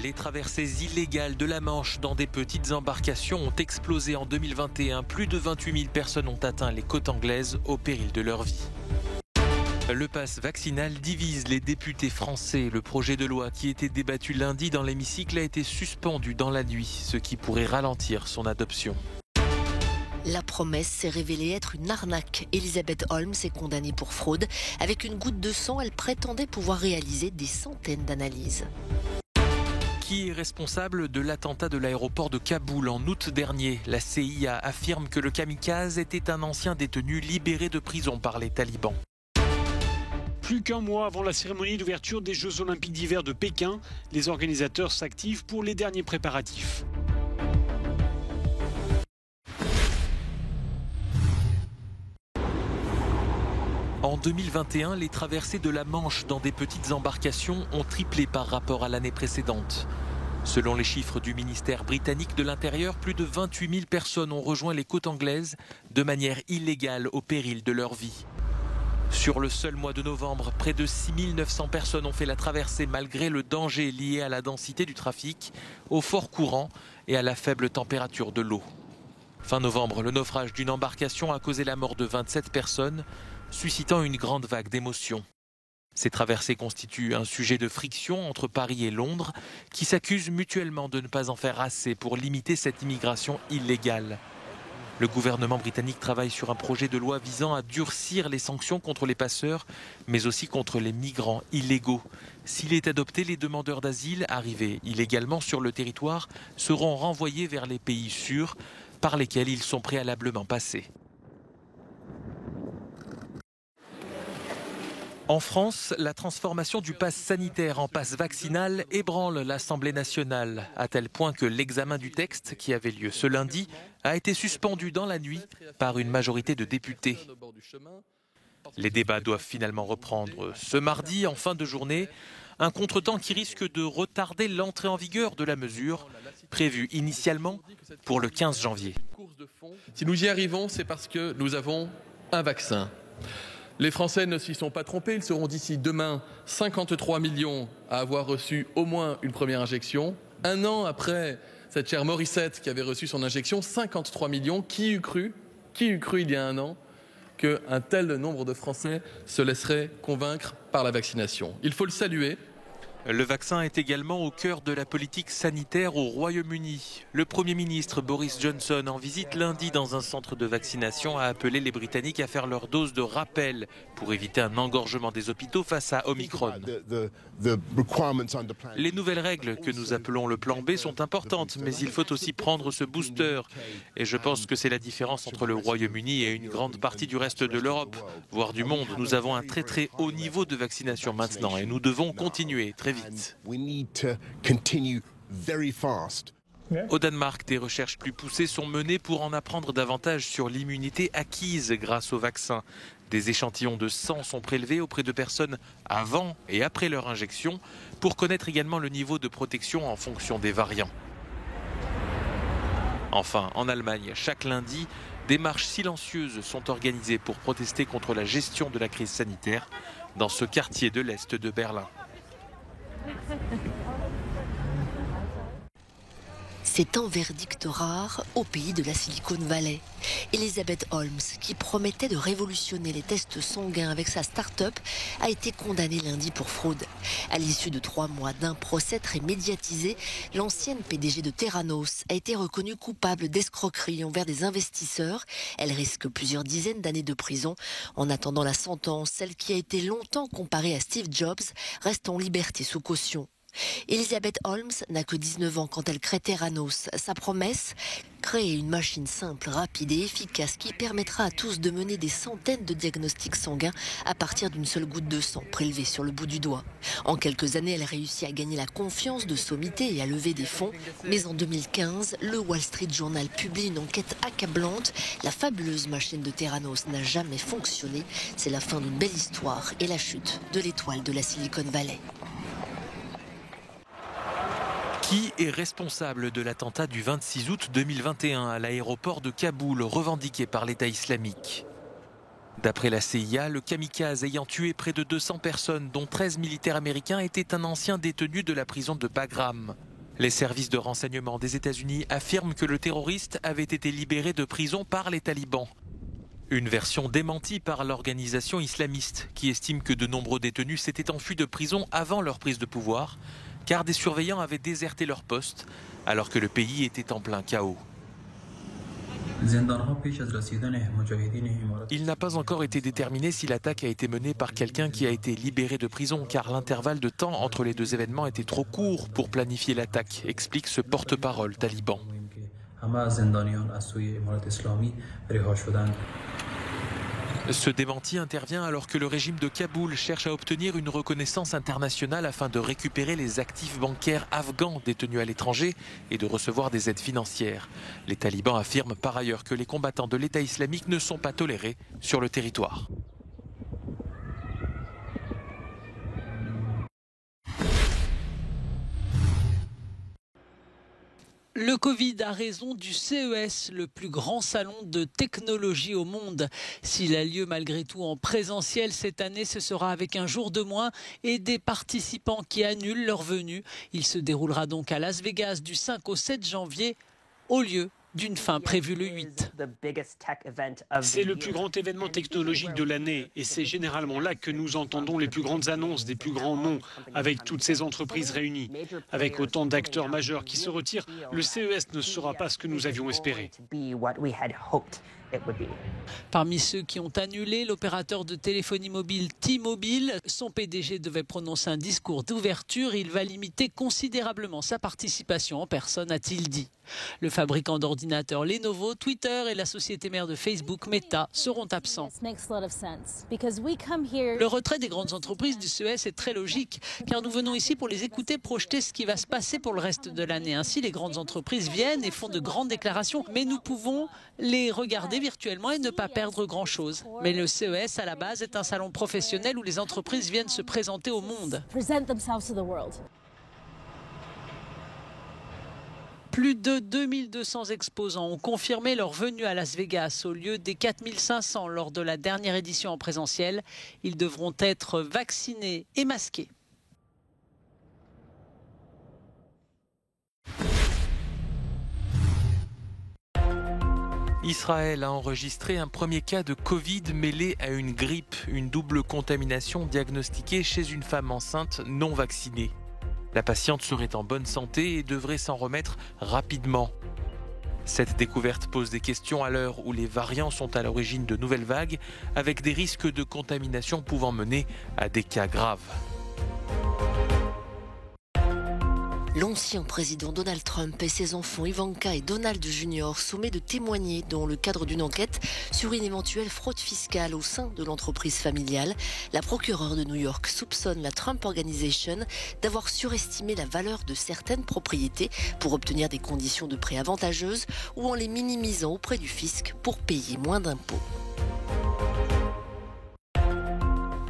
Les traversées illégales de la Manche dans des petites embarcations ont explosé en 2021. Plus de 28 000 personnes ont atteint les côtes anglaises au péril de leur vie. Le pass vaccinal divise les députés français. Le projet de loi qui était débattu lundi dans l'hémicycle a été suspendu dans la nuit, ce qui pourrait ralentir son adoption. La promesse s'est révélée être une arnaque. Elisabeth Holmes est condamnée pour fraude. Avec une goutte de sang, elle prétendait pouvoir réaliser des centaines d'analyses. Qui est responsable de l'attentat de l'aéroport de Kaboul en août dernier? La CIA affirme que le kamikaze était un ancien détenu libéré de prison par les talibans. Plus qu'un mois avant la cérémonie d'ouverture des Jeux Olympiques d'hiver de Pékin, les organisateurs s'activent pour les derniers préparatifs. En 2021, les traversées de la Manche dans des petites embarcations ont triplé par rapport à l'année précédente. Selon les chiffres du ministère britannique de l'Intérieur, plus de 28 000 personnes ont rejoint les côtes anglaises de manière illégale au péril de leur vie. Sur le seul mois de novembre, près de 6 900 personnes ont fait la traversée malgré le danger lié à la densité du trafic, au fort courant et à la faible température de l'eau. Fin novembre, le naufrage d'une embarcation a causé la mort de 27 personnes, suscitant une grande vague d'émotions. Ces traversées constituent un sujet de friction entre Paris et Londres, qui s'accusent mutuellement de ne pas en faire assez pour limiter cette immigration illégale. Le gouvernement britannique travaille sur un projet de loi visant à durcir les sanctions contre les passeurs, mais aussi contre les migrants illégaux. S'il est adopté, les demandeurs d'asile arrivés illégalement sur le territoire seront renvoyés vers les pays sûrs par lesquels ils sont préalablement passés. En France, la transformation du pass sanitaire en pass vaccinal ébranle l'Assemblée nationale, à tel point que l'examen du texte, qui avait lieu ce lundi, a été suspendu dans la nuit par une majorité de députés. Les débats doivent finalement reprendre ce mardi en fin de journée, un contretemps qui risque de retarder l'entrée en vigueur de la mesure, prévue initialement pour le 15 janvier. Si nous y arrivons, c'est parce que nous avons un vaccin. Les Français ne s'y sont pas trompés, ils seront d'ici demain 53 millions à avoir reçu au moins une première injection. Un an après cette chère Morissette qui avait reçu son injection, 53 millions. Qui eût cru il y a un an qu'un tel nombre de Français se laisseraient convaincre par la vaccination? Il faut le saluer. Le vaccin est également au cœur de la politique sanitaire au Royaume-Uni. Le Premier ministre Boris Johnson, en visite lundi dans un centre de vaccination, a appelé les Britanniques à faire leur dose de rappel pour éviter un engorgement des hôpitaux face à Omicron. Les nouvelles règles que nous appelons le plan B sont importantes, mais il faut aussi prendre ce booster. Et je pense que c'est la différence entre le Royaume-Uni et une grande partie du reste de l'Europe, voire du monde. Nous avons un très très haut niveau de vaccination maintenant et nous devons continuer très vite. Au Danemark, des recherches plus poussées sont menées pour en apprendre davantage sur l'immunité acquise grâce au vaccin. Des échantillons de sang sont prélevés auprès de personnes avant et après leur injection pour connaître également le niveau de protection en fonction des variants. Enfin, en Allemagne, chaque lundi, des marches silencieuses sont organisées pour protester contre la gestion de la crise sanitaire dans ce quartier de l'Est de Berlin. C'est un verdict rare au pays de la Silicon Valley. Elisabeth Holmes, qui promettait de révolutionner les tests sanguins avec sa start-up, a été condamnée lundi pour fraude. À l'issue de 3 mois d'un procès très médiatisé, l'ancienne PDG de Theranos a été reconnue coupable d'escroquerie envers des investisseurs. Elle risque plusieurs dizaines d'années de prison. En attendant la sentence, celle qui a été longtemps comparée à Steve Jobs reste en liberté sous caution. Elisabeth Holmes n'a que 19 ans quand elle crée Theranos. Sa promesse, créer une machine simple, rapide et efficace qui permettra à tous de mener des centaines de diagnostics sanguins à partir d'une seule goutte de sang prélevée sur le bout du doigt. En quelques années, elle réussit à gagner la confiance de sommités et à lever des fonds. Mais en 2015, le Wall Street Journal publie une enquête accablante. La fabuleuse machine de Theranos n'a jamais fonctionné. C'est la fin d'une belle histoire et la chute de l'étoile de la Silicon Valley. Qui est responsable de l'attentat du 26 août 2021 à l'aéroport de Kaboul, revendiqué par l'État islamique? D'après la CIA, le kamikaze ayant tué près de 200 personnes, dont 13 militaires américains, était un ancien détenu de la prison de Bagram. Les services de renseignement des États-Unis affirment que le terroriste avait été libéré de prison par les talibans. Une version démentie par l'organisation islamiste qui estime que de nombreux détenus s'étaient enfuis de prison avant leur prise de pouvoir, car des surveillants avaient déserté leur poste alors que le pays était en plein chaos. Il n'a pas encore été déterminé si l'attaque a été menée par quelqu'un qui a été libéré de prison, car l'intervalle de temps entre les deux événements était trop court pour planifier l'attaque, explique ce porte-parole taliban. Ce démenti intervient alors que le régime de Kaboul cherche à obtenir une reconnaissance internationale afin de récupérer les actifs bancaires afghans détenus à l'étranger et de recevoir des aides financières. Les talibans affirment par ailleurs que les combattants de l'État islamique ne sont pas tolérés sur le territoire. Le Covid a raison du CES, le plus grand salon de technologie au monde. S'il a lieu malgré tout en présentiel cette année, ce sera avec un jour de moins et des participants qui annulent leur venue. Il se déroulera donc à Las Vegas du 5 au 7 janvier au lieu d'une fin prévue le 8. C'est le plus grand événement technologique de l'année et c'est généralement là que nous entendons les plus grandes annonces des plus grands noms, avec toutes ces entreprises réunies. Avec autant d'acteurs majeurs qui se retirent, le CES ne sera pas ce que nous avions espéré. Parmi ceux qui ont annulé, l'opérateur de téléphonie mobile T-Mobile, son PDG devait prononcer un discours d'ouverture. Il va limiter considérablement sa participation en personne, a-t-il dit. Le fabricant d'ordinateurs Lenovo, Twitter et la société mère de Facebook, Meta, seront absents. Le retrait des grandes entreprises du CES est très logique, car nous venons ici pour les écouter projeter ce qui va se passer pour le reste de l'année. Ainsi, les grandes entreprises viennent et font de grandes déclarations, mais nous pouvons les regarder virtuellement et ne pas perdre grand-chose. Mais le CES, à la base, est un salon professionnel où les entreprises viennent se présenter au monde. Plus de 2200 exposants ont confirmé leur venue à Las Vegas au lieu des 4500 lors de la dernière édition en présentiel. Ils devront être vaccinés et masqués. Israël a enregistré un premier cas de Covid mêlé à une grippe, une double contamination diagnostiquée chez une femme enceinte non vaccinée. La patiente serait en bonne santé et devrait s'en remettre rapidement. Cette découverte pose des questions à l'heure où les variants sont à l'origine de nouvelles vagues, avec des risques de contamination pouvant mener à des cas graves. L'ancien président Donald Trump et ses enfants Ivanka et Donald Jr. soumet de témoigner dans le cadre d'une enquête sur une éventuelle fraude fiscale au sein de l'entreprise familiale. La procureure de New York soupçonne la Trump Organization d'avoir surestimé la valeur de certaines propriétés pour obtenir des conditions de prêt avantageuses ou en les minimisant auprès du fisc pour payer moins d'impôts.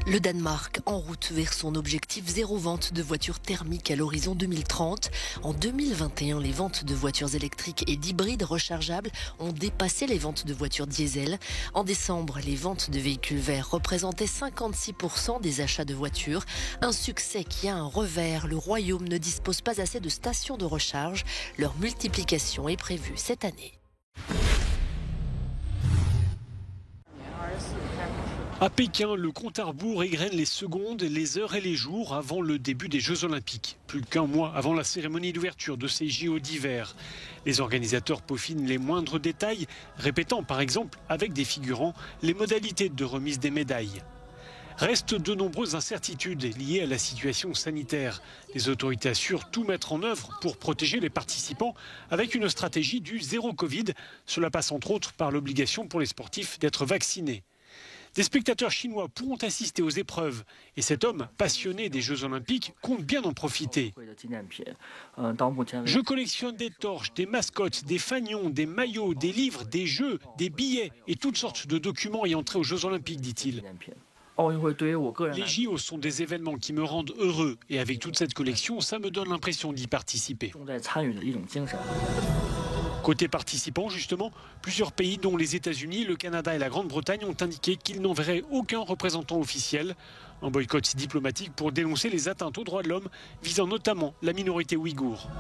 Le Danemark en route vers son objectif zéro vente de voitures thermiques à l'horizon 2030. En 2021, les ventes de voitures électriques et d'hybrides rechargeables ont dépassé les ventes de voitures diesel. En décembre, les ventes de véhicules verts représentaient 56% des achats de voitures. Un succès qui a un revers. Le Royaume ne dispose pas assez de stations de recharge. Leur multiplication est prévue cette année. À Pékin, le compte à rebours égrène les secondes, les heures et les jours avant le début des Jeux Olympiques. Plus qu'un mois avant la cérémonie d'ouverture de ces JO d'hiver. Les organisateurs peaufinent les moindres détails, répétant par exemple avec des figurants les modalités de remise des médailles. Restent de nombreuses incertitudes liées à la situation sanitaire. Les autorités assurent tout mettre en œuvre pour protéger les participants avec une stratégie du zéro Covid. Cela passe entre autres par l'obligation pour les sportifs d'être vaccinés. Des spectateurs chinois pourront assister aux épreuves et cet homme passionné des Jeux Olympiques compte bien en profiter. Je collectionne des torches, des mascottes, des fanions, des maillots, des livres, des jeux, des billets et toutes sortes de documents ayant trait aux Jeux Olympiques, dit-il. Les JO sont des événements qui me rendent heureux et avec toute cette collection, ça me donne l'impression d'y participer. Côté participants, justement, plusieurs pays, dont les États-Unis, le Canada et la Grande-Bretagne, ont indiqué qu'ils n'enverraient aucun représentant officiel. Un boycott diplomatique pour dénoncer les atteintes aux droits de l'homme, visant notamment la minorité ouïghour.